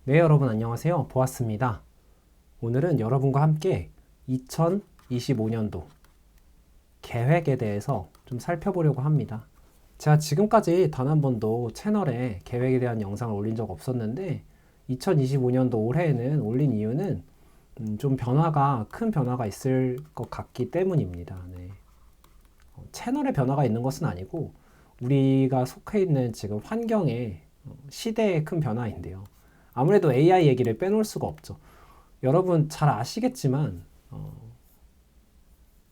네, 여러분 안녕하세요. 보았습니다. 오늘은 여러분과 함께 2025년도 계획에 대해서 좀 살펴보려고 합니다. 제가 지금까지 단 한 번도 채널에 계획에 대한 영상을 올린 적 없었는데 2025년도 올해에는 올린 이유는 좀 큰 변화가 있을 것 같기 때문입니다. 네. 채널에 변화가 있는 것은 아니고 우리가 속해 있는 지금 환경에 시대에 큰 변화인데요. 아무래도 AI 얘기를 빼놓을 수가 없죠. 여러분 잘 아시겠지만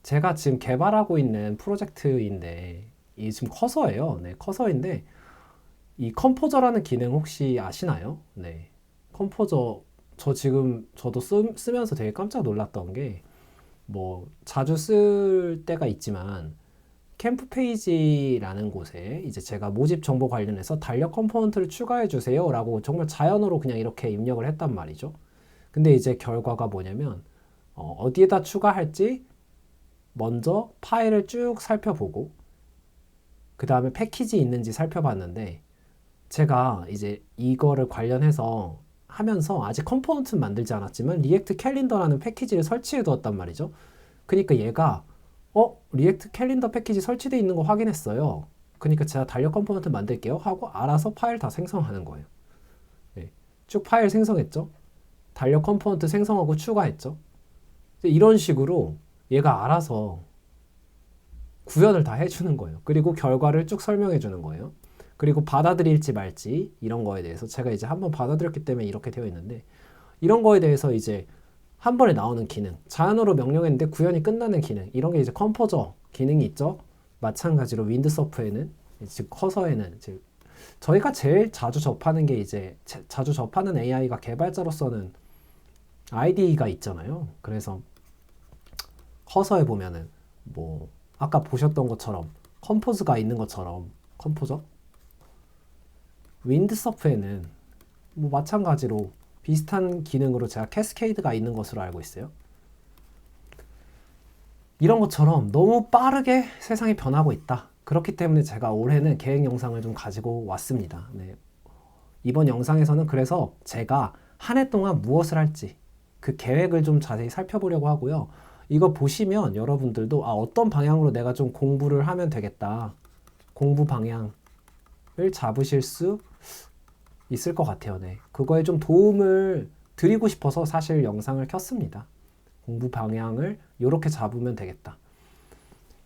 제가 지금 개발하고 있는 프로젝트인데 이 지금 커서예요. 네, 커서인데 이 컴포저라는 기능 혹시 아시나요? 네, 컴포저 저 지금 저도 쓰면서 되게 깜짝 놀랐던 게 뭐 자주 쓸 때가 있지만 캠프 페이지라는 곳에 이제 제가 모집 정보 관련해서 달력 컴포넌트를 추가해 주세요라고 정말 자연어로 그냥 이렇게 입력을 했단 말이죠. 근데 이제 결과가 뭐냐면 어디에다 추가할지 먼저 파일을 쭉 살펴보고 그 다음에 패키지 있는지 살펴봤는데 제가 이제 이거를 관련해서 하면서 아직 컴포넌트는 만들지 않았지만 리액트 캘린더라는 패키지를 설치해 두었단 말이죠. 그러니까 얘가 리액트 캘린더 패키지 설치되어 있는 거 확인했어요. 그러니까 제가 달력 컴포넌트 만들게요 하고 알아서 파일 다 생성하는 거예요. 네. 쭉 파일 생성했죠. 달력 컴포넌트 생성하고 추가했죠. 이런 식으로 얘가 알아서 구현을 다 해주는 거예요. 그리고 결과를 쭉 설명해 주는 거예요. 그리고 받아들일지 말지 이런 거에 대해서 제가 이제 한번 받아들였기 때문에 이렇게 되어 있는데 이런 거에 대해서 이제 한 번에 나오는 기능, 자연어로 명령했는데 구현이 끝나는 기능, 이런 게 이제 컴포저 기능이 있죠. 마찬가지로 윈드서프에는 즉 커서에는 즉 저희가 제일 자주 접하는 게 이제 자주 접하는 AI가 개발자로서는 IDE가 있잖아요. 그래서 커서에 보면은 뭐 아까 보셨던 것처럼 컴포즈가 있는 것처럼 컴포저 윈드서프에는 뭐 마찬가지로 비슷한 기능으로 제가 캐스케이드가 있는 것으로 알고 있어요. 이런 것처럼 너무 빠르게 세상이 변하고 있다. 그렇기 때문에 제가 올해는 계획 영상을 좀 가지고 왔습니다. 네. 이번 영상에서는 그래서 제가 한 해 동안 무엇을 할지 그 계획을 좀 자세히 살펴보려고 하고요. 이거 보시면 여러분들도 어떤 방향으로 내가 좀 공부를 하면 되겠다. 공부 방향을 잡으실 수 있을 것 같아요. 네. 그거에 좀 도움을 드리고 싶어서 사실 영상을 켰습니다. 공부 방향을 이렇게 잡으면 되겠다.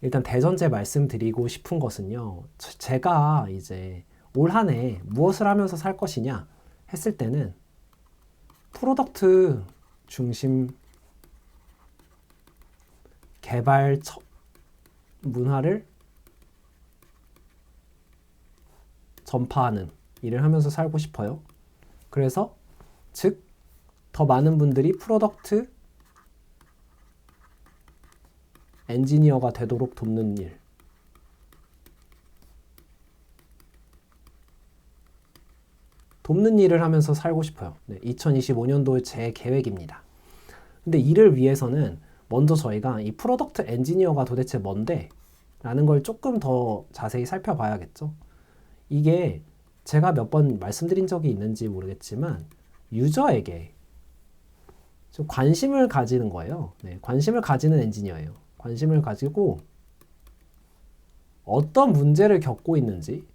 일단 대전제 말씀드리고 싶은 것은요. 제가 이제 올 한 해 무엇을 하면서 살 것이냐 했을 때는 프로덕트 중심 개발 문화를 전파하는 일을 하면서 살고 싶어요. 그래서 즉 더 많은 분들이 프로덕트 엔지니어가 되도록 돕는 일. 돕는 일을 하면서 살고 싶어요. 네, 2025년도의 제 계획입니다. 근데 이를 위해서는 먼저 저희가 이 프로덕트 엔지니어가 도대체 뭔데? 라는 걸 조금 더 자세히 살펴봐야겠죠. 이게 제가 몇 번 말씀드린 적이 있는지 모르겠지만 유저에게 좀 관심을 가지는 거예요. 네, 관심을 가지는 엔지니어예요. 관심을 가지고 어떤 문제를 겪고 있는지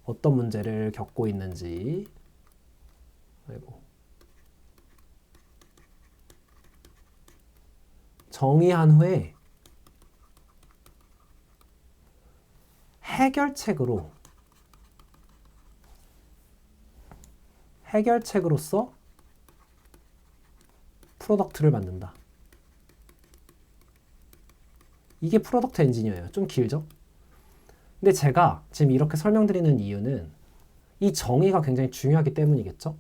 어떤 문제를 겪고 있는지 아이고. 정의한 후에 해결책으로서 프로덕트를 만든다. 이게 프로덕트 엔지니어예요. 좀 길죠? 근데 제가 지금 이렇게 설명드리는 이유는 이 정의가 굉장히 중요하기 때문이겠죠?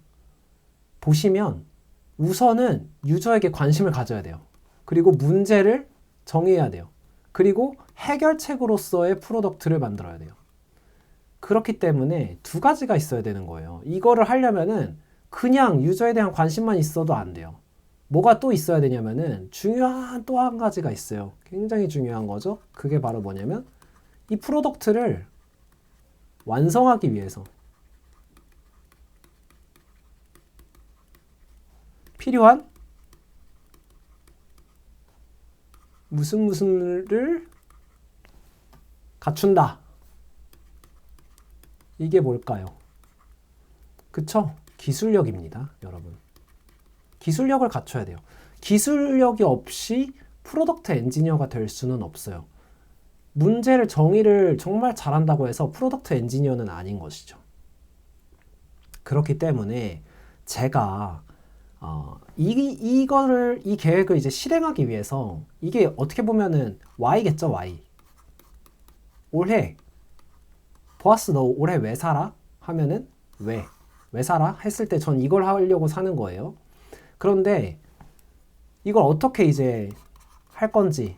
보시면 우선은 유저에게 관심을 가져야 돼요. 그리고 문제를 정의해야 돼요. 그리고 해결책으로서의 프로덕트를 만들어야 돼요. 그렇기 때문에 두 가지가 있어야 되는 거예요. 이거를 하려면은 그냥 유저에 대한 관심만 있어도 안 돼요. 뭐가 또 있어야 되냐면은 중요한 또 한 가지가 있어요. 굉장히 중요한 거죠. 그게 바로 뭐냐면 이 프로덕트를 완성하기 위해서 필요한 무슨을 갖춘다. 이게 뭘까요? 그쵸? 기술력입니다, 여러분. 기술력을 갖춰야 돼요. 기술력이 없이 프로덕트 엔지니어가 될 수는 없어요. 문제를 정의를 정말 잘한다고 해서 프로덕트 엔지니어는 아닌 것이죠. 그렇기 때문에 제가 이 계획을 이제 실행하기 위해서 이게 어떻게 보면은 Y겠죠, Y. 올해 보아스 너 올해 왜 살아? 하면은 왜 살아? 했을 때 전 이걸 하려고 사는 거예요. 그런데 이걸 어떻게 이제 할 건지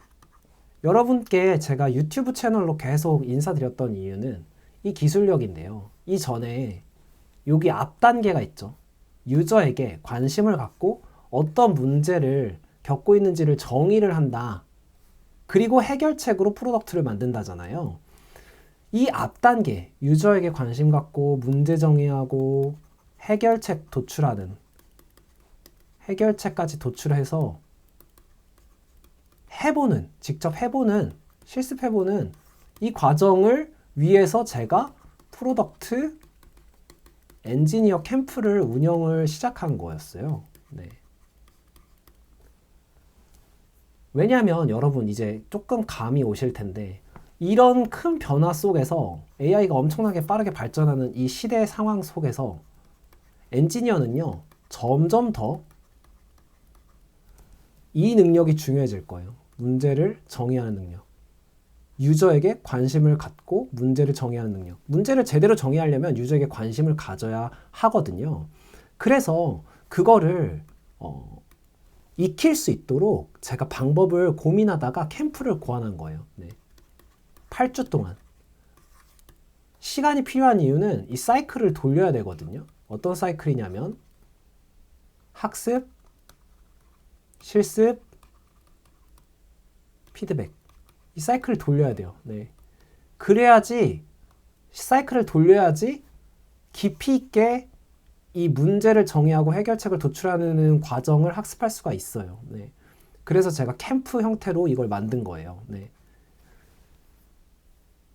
여러분께 제가 유튜브 채널로 계속 인사드렸던 이유는 이 기술력인데요. 이전에 여기 앞 단계가 있죠. 유저에게 관심을 갖고 어떤 문제를 겪고 있는지를 정의를 한다. 그리고 해결책으로 프로덕트를 만든다잖아요. 이 앞 단계, 유저에게 관심 갖고 문제 정의하고 해결책 도출하는, 해결책까지 도출해서 직접 해보는, 실습해보는 이 과정을 위해서 제가 프로덕트 엔지니어 캠프를 운영을 시작한 거였어요. 네. 왜냐하면 여러분 이제 조금 감이 오실 텐데 이런 큰 변화 속에서 AI가 엄청나게 빠르게 발전하는 이 시대 상황 속에서 엔지니어는요 점점 더 이 능력이 중요해질 거예요. 문제를 정의하는 능력. 유저에게 관심을 갖고 문제를 정의하는 능력. 문제를 제대로 정의하려면 유저에게 관심을 가져야 하거든요. 그래서 그거를 익힐 수 있도록 제가 방법을 고민하다가 캠프를 고안한 거예요. 네. 8주 동안. 시간이 필요한 이유는 이 사이클을 돌려야 되거든요. 어떤 사이클이냐면 학습, 실습, 피드백. 이 사이클을 돌려야 돼요. 네. 그래야지 사이클을 돌려야지 깊이 있게 이 문제를 정의하고 해결책을 도출하는 과정을 학습할 수가 있어요. 네. 그래서 제가 캠프 형태로 이걸 만든 거예요. 네.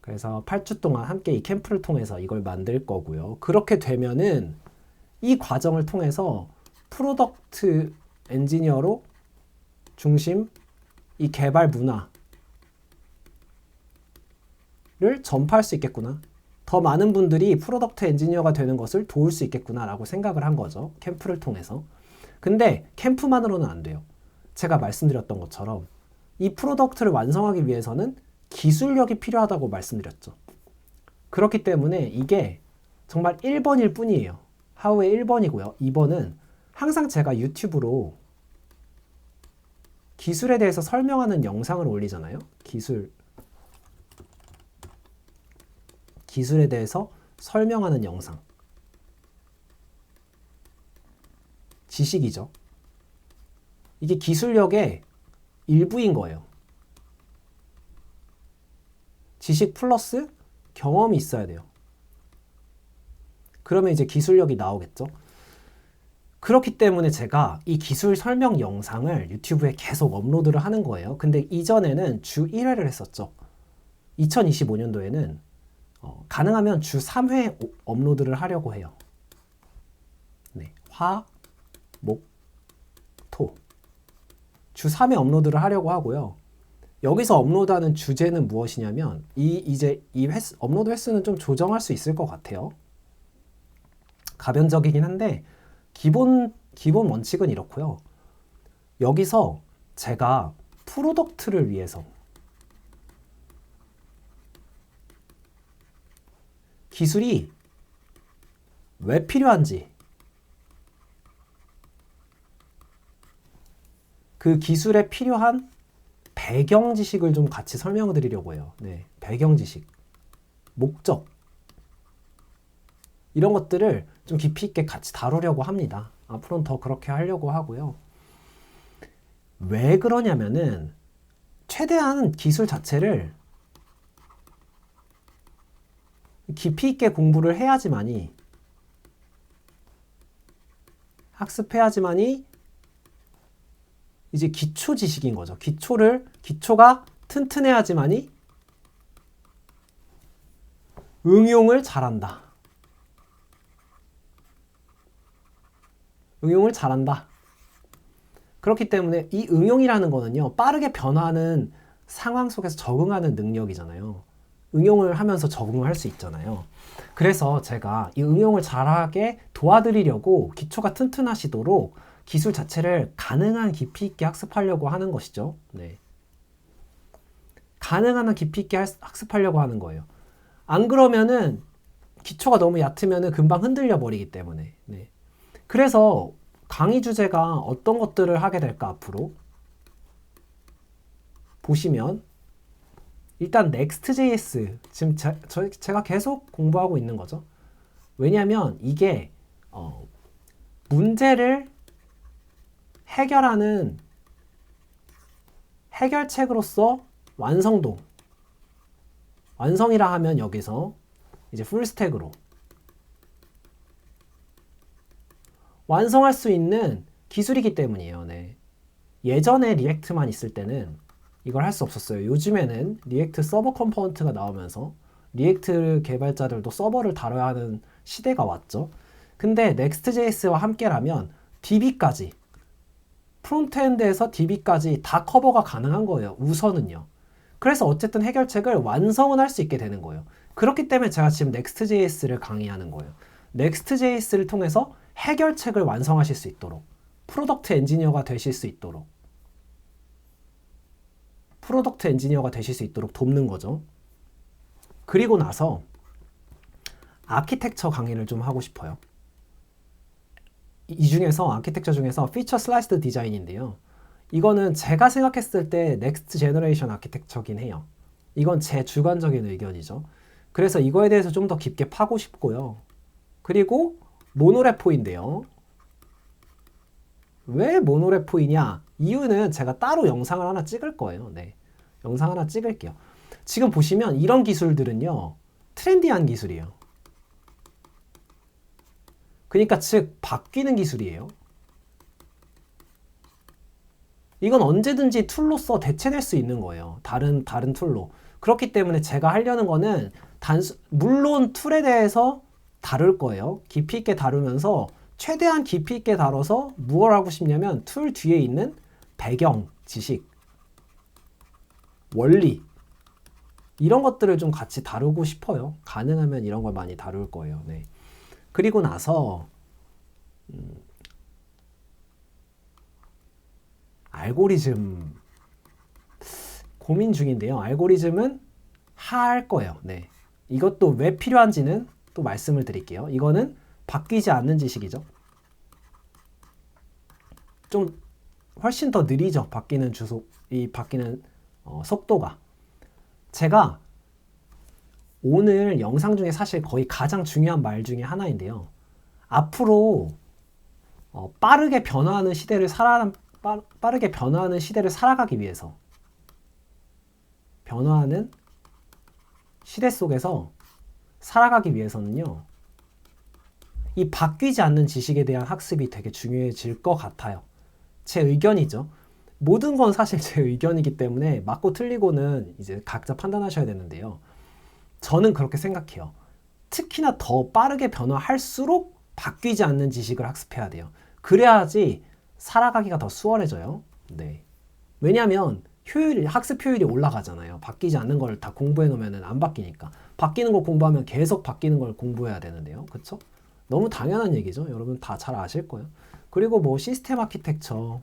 그래서 8주 동안 함께 이 캠프를 통해서 이걸 만들 거고요. 그렇게 되면은 이 과정을 통해서 프로덕트 엔지니어로 중심 이 개발 문화를 전파할 수 있겠구나. 더 많은 분들이 프로덕트 엔지니어가 되는 것을 도울 수 있겠구나라고 생각을 한 거죠. 캠프를 통해서. 근데 캠프만으로는 안 돼요. 제가 말씀드렸던 것처럼 이 프로덕트를 완성하기 위해서는 기술력이 필요하다고 말씀드렸죠. 그렇기 때문에 이게 정말 1번일 뿐이에요. 하우의 1번이고요. 2번은 항상 제가 유튜브로 기술에 대해서 설명하는 영상을 올리잖아요. 기술에 대해서 설명하는 영상. 지식이죠. 이게 기술력의 일부인 거예요. 지식 플러스 경험이 있어야 돼요. 그러면 이제 기술력이 나오겠죠. 그렇기 때문에 제가 이 기술 설명 영상을 유튜브에 계속 업로드를 하는 거예요. 근데 이전에는 주 1회를 했었죠. 2025년도에는 가능하면 주 3회 업로드를 하려고 해요. 네, 화, 목, 토. 주 3회 업로드를 하려고 하고요. 여기서 업로드하는 주제는 무엇이냐면 이제 업로드 횟수는 좀 조정할 수 있을 것 같아요. 가변적이긴 한데 기본 원칙은 이렇고요. 여기서 제가 프로덕트를 위해서 기술이 왜 필요한지 그 기술에 필요한 배경 지식을 좀 같이 설명을 드리려고 해요. 네, 배경 지식, 목적 이런 것들을 좀 깊이 있게 같이 다루려고 합니다. 앞으로는 더 그렇게 하려고 하고요. 왜 그러냐면은 최대한 기술 자체를 깊이 있게 공부를 해야지만이 학습해야지만이 이제 기초 지식인 거죠. 기초가 튼튼해야지만이 응용을 잘한다. 응용을 잘한다. 그렇기 때문에 이 응용이라는 거는요, 빠르게 변화하는 상황 속에서 적응하는 능력이잖아요. 응용을 하면서 적응을 할 수 있잖아요. 그래서 제가 이 응용을 잘하게 도와드리려고 기초가 튼튼하시도록 기술 자체를 가능한 깊이 있게 학습하려고 하는 것이죠. 네. 가능한 한 깊이 있게 학습하려고 하는 거예요. 안 그러면은 기초가 너무 얕으면은 금방 흔들려 버리기 때문에. 네. 그래서 강의 주제가 어떤 것들을 하게 될까 앞으로 보시면 일단 Next.js 지금 제가 계속 공부하고 있는 거죠. 왜냐하면 이게 문제를 해결하는 해결책으로서 완성이라 하면 여기서 이제 풀스택으로 완성할 수 있는 기술이기 때문이에요. 네. 예전에 리액트만 있을 때는 이걸 할 수 없었어요. 요즘에는 리액트 서버 컴포넌트가 나오면서 리액트 개발자들도 서버를 다뤄야 하는 시대가 왔죠. 근데 Next.js와 함께라면 DB까지 프론트엔드에서 DB까지 다 커버가 가능한 거예요. 우선은요. 그래서 어쨌든 해결책을 완성은 할 수 있게 되는 거예요. 그렇기 때문에 제가 지금 Next.js를 강의하는 거예요. Next.js를 통해서 해결책을 완성하실 수 있도록 프로덕트 엔지니어가 되실 수 있도록 돕는 거죠. 그리고 나서 아키텍처 강의를 좀 하고 싶어요. 이 중에서 아키텍처 중에서 피처 슬라이스드 디자인인데요. 이거는 제가 생각했을 때 넥스트 제너레이션 아키텍처긴 해요. 이건 제 주관적인 의견이죠. 그래서 이거에 대해서 좀 더 깊게 파고 싶고요. 그리고 모노레포인데요. 왜 모노레포이냐? 이유는 제가 따로 영상을 하나 찍을 거예요. 네. 영상 하나 찍을게요. 지금 보시면 이런 기술들은요. 트렌디한 기술이에요. 그러니까 즉 바뀌는 기술이에요. 이건 언제든지 툴로서 대체될 수 있는 거예요. 다른 툴로. 그렇기 때문에 제가 하려는 거는 물론 툴에 대해서 다룰 거예요. 깊이 있게 다루면서 최대한 깊이 있게 다뤄서 무엇을 하고 싶냐면 툴 뒤에 있는 배경, 지식, 원리 이런 것들을 좀 같이 다루고 싶어요. 가능하면 이런 걸 많이 다룰 거예요. 네. 그리고 나서 알고리즘 고민 중인데요. 알고리즘은 할 거예요. 네. 이것도 왜 필요한지는 또 말씀을 드릴게요. 이거는 바뀌지 않는 지식이죠. 좀 훨씬 더 느리죠. 바뀌는 속도가. 제가 오늘 영상 중에 사실 거의 가장 중요한 말 중에 하나인데요. 앞으로 빠르게 변화하는 시대를 살아가기 위해서 변화하는 시대 속에서 살아가기 위해서는요. 이 바뀌지 않는 지식에 대한 학습이 되게 중요해질 것 같아요. 제 의견이죠. 모든 건 사실 제 의견이기 때문에 맞고 틀리고는 이제 각자 판단하셔야 되는데요. 저는 그렇게 생각해요. 특히나 더 빠르게 변화할수록 바뀌지 않는 지식을 학습해야 돼요. 그래야지 살아가기가 더 수월해져요. 네. 왜냐하면 학습 효율이 올라가잖아요. 바뀌지 않는 걸 다 공부해 놓으면 안 바뀌니까. 바뀌는 걸 공부하면 계속 바뀌는 걸 공부해야 되는데요. 그쵸? 너무 당연한 얘기죠. 여러분 다 잘 아실 거예요. 그리고 뭐 시스템 아키텍처도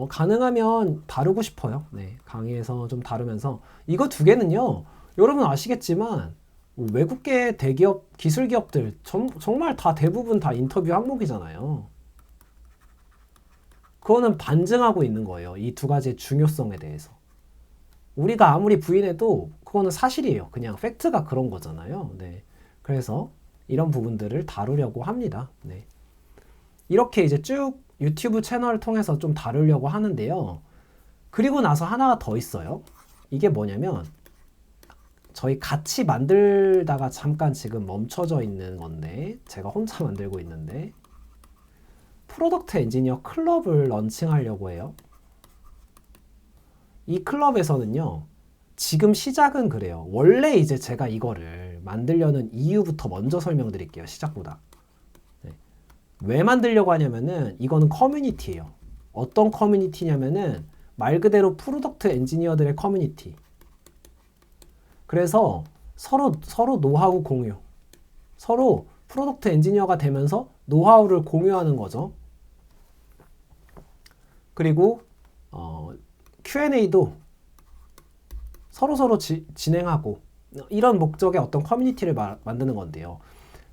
가능하면 다루고 싶어요. 네, 강의에서 좀 다루면서 이거 두 개는요. 여러분 아시겠지만 외국계 대기업, 기술기업들 정말 다 대부분 다 인터뷰 항목이잖아요. 그거는 반증하고 있는 거예요. 이 두 가지의 중요성에 대해서. 우리가 아무리 부인해도 그거는 사실이에요. 그냥 팩트가 그런 거잖아요. 네. 그래서 이런 부분들을 다루려고 합니다. 네. 이렇게 이제 쭉 유튜브 채널을 통해서 좀 다루려고 하는데요. 그리고 나서 하나가 더 있어요. 이게 뭐냐면 저희 같이 만들다가 잠깐 지금 멈춰져 있는 건데 제가 혼자 만들고 있는데 프로덕트 엔지니어 클럽을 런칭하려고 해요. 이 클럽에서는요. 지금 시작은 그래요. 원래 이제 제가 이거를 만들려는 이유부터 먼저 설명드릴게요. 시작보다. 네. 왜 만들려고 하냐면은 이거는 커뮤니티예요. 어떤 커뮤니티냐면은 말 그대로 프로덕트 엔지니어들의 커뮤니티. 그래서 서로 노하우 공유. 서로 프로덕트 엔지니어가 되면서 노하우를 공유하는 거죠. 그리고 Q&A도 서로 진행하고 이런 목적의 어떤 커뮤니티를 만드는 건데요.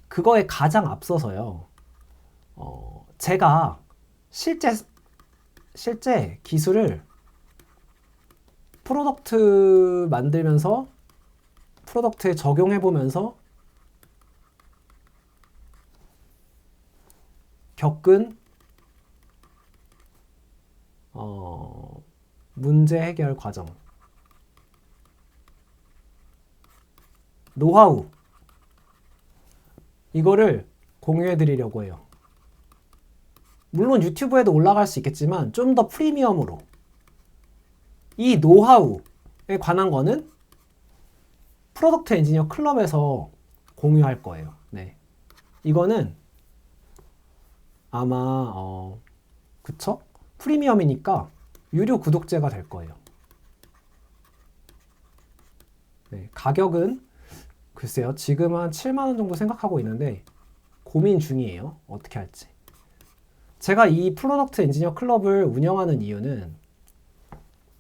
그거에 가장 앞서서요. 제가 실제 기술을 프로덕트 만들면서 프로덕트에 적용해보면서 겪은 문제 해결 과정, 노하우 이거를 공유해 드리려고 해요. 물론 유튜브에도 올라갈 수 있겠지만 좀 더 프리미엄으로 이 노하우에 관한 거는 프로덕트 엔지니어 클럽에서 공유할 거예요. 네. 이거는 아마 그쵸? 프리미엄이니까 유료 구독제가 될 거예요. 네, 가격은 글쎄요. 지금 한 7만 원 정도 생각하고 있는데 고민 중이에요. 어떻게 할지. 제가 이 프로덕트 엔지니어 클럽을 운영하는 이유는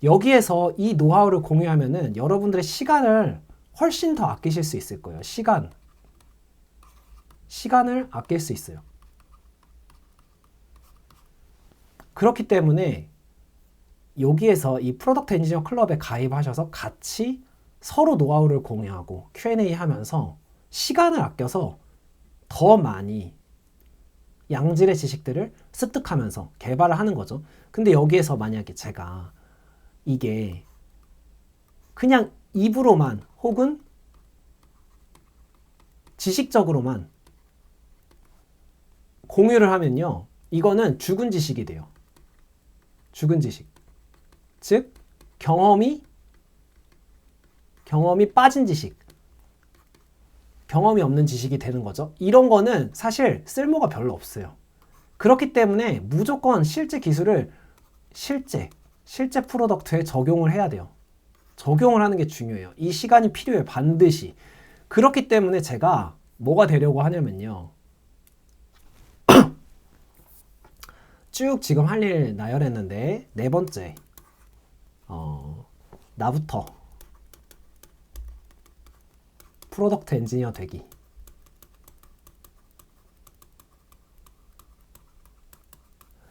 여기에서 이 노하우를 공유하면은 여러분들의 시간을 훨씬 더 아끼실 수 있을 거예요. 시간을 아낄 수 있어요. 그렇기 때문에 여기에서 이 프로덕트 엔지니어 클럽에 가입하셔서 같이 서로 노하우를 공유하고 Q&A 하면서 시간을 아껴서 더 많이 양질의 지식들을 습득하면서 개발을 하는 거죠. 근데 여기에서 만약에 제가 이게 그냥 입으로만 혹은 지식적으로만 공유를 하면요. 이거는 죽은 지식이 돼요. 죽은 지식. 즉 경험이 빠진 지식. 경험이 없는 지식이 되는 거죠. 이런 거는 사실 쓸모가 별로 없어요. 그렇기 때문에 무조건 실제 기술을 실제 프로덕트에 적용을 해야 돼요. 적용을 하는 게 중요해요. 이 시간이 필요해요. 반드시. 그렇기 때문에 제가 뭐가 되려고 하냐면요. 쭉 지금 할 일 나열했는데 네 번째 나부터 프로덕트 엔지니어 되기.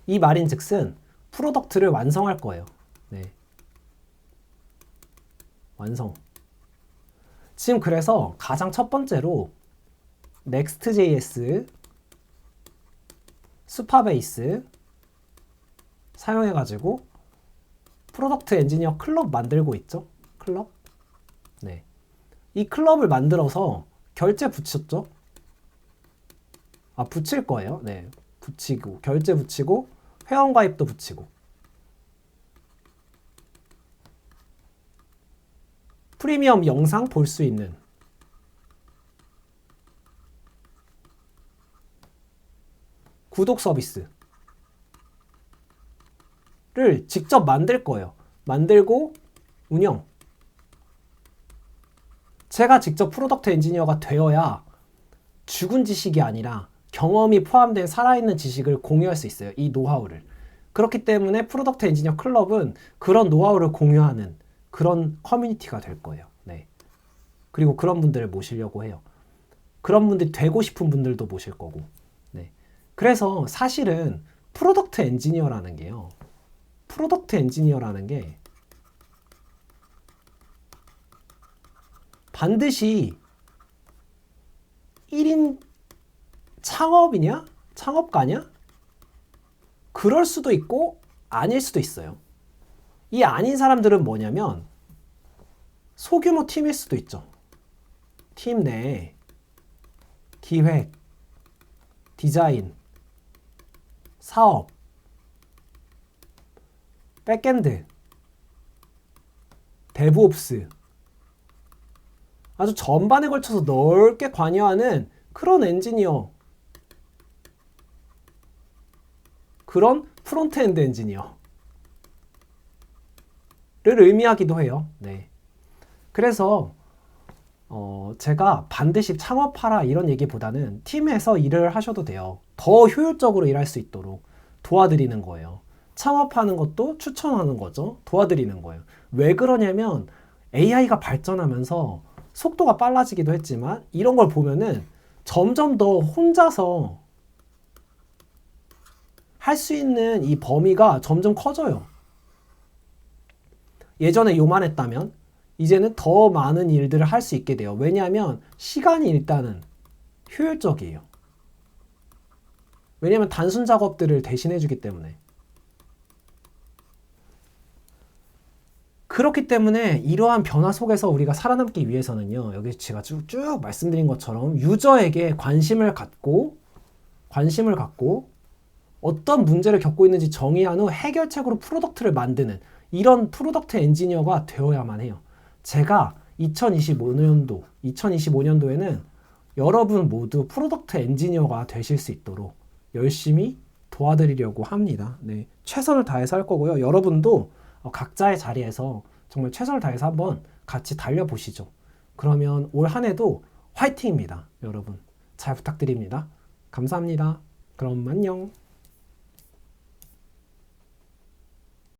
이 말인즉슨 프로덕트를 완성할 거예요. 네. 완성. 지금 그래서 가장 첫 번째로 Next.js, 수파베이스 사용해가지고 프로덕트 엔지니어 클럽 만들고 있죠. 클럽. 네. 이 클럽을 만들어서 결제 붙였죠. 붙일 거예요. 네. 붙이고, 결제 붙이고, 회원가입도 붙이고. 프리미엄 영상 볼 수 있는 구독 서비스를 직접 만들 거예요. 만들고 운영. 제가 직접 프로덕트 엔지니어가 되어야 죽은 지식이 아니라 경험이 포함된 살아있는 지식을 공유할 수 있어요. 이 노하우를. 그렇기 때문에 프로덕트 엔지니어 클럽은 그런 노하우를 공유하는 그런 커뮤니티가 될 거예요. 네. 그리고 그런 분들을 모시려고 해요. 그런 분들이 되고 싶은 분들도 모실 거고. 네. 그래서 사실은 프로덕트 엔지니어라는 게요. 프로덕트 엔지니어라는 게 반드시 1인 창업이냐? 창업가냐? 그럴 수도 있고 아닐 수도 있어요. 이 아닌 사람들은 뭐냐면 소규모 팀일 수도 있죠. 팀 내에 기획, 디자인, 사업, 백엔드, 데브옵스 아주 전반에 걸쳐서 넓게 관여하는 그런 엔지니어, 그런 프론트엔드 엔지니어를 의미하기도 해요. 네. 그래서 제가 반드시 창업하라 이런 얘기보다는 팀에서 일을 하셔도 돼요. 더 효율적으로 일할 수 있도록 도와드리는 거예요. 창업하는 것도 추천하는 거죠. 도와드리는 거예요. 왜 그러냐면 AI가 발전하면서 속도가 빨라지기도 했지만 이런 걸 보면은 점점 더 혼자서 할 수 있는 이 범위가 점점 커져요. 예전에 요만했다면 이제는 더 많은 일들을 할 수 있게 돼요. 왜냐하면 시간이 일단은 효율적이에요. 왜냐하면 단순 작업들을 대신해 주기 때문에. 그렇기 때문에 이러한 변화 속에서 우리가 살아남기 위해서는요. 여기 제가 쭉 말씀드린 것처럼 유저에게 관심을 갖고 어떤 문제를 겪고 있는지 정의한 후 해결책으로 프로덕트를 만드는 이런 프로덕트 엔지니어가 되어야만 해요. 제가 2025년도에는 여러분 모두 프로덕트 엔지니어가 되실 수 있도록 열심히 도와드리려고 합니다. 네, 최선을 다해서 할 거고요. 여러분도 각자의 자리에서 정말 최선을 다해서 한번 같이 달려보시죠. 그러면 올 한 해도 화이팅입니다. 여러분 잘 부탁드립니다. 감사합니다. 그럼 안녕.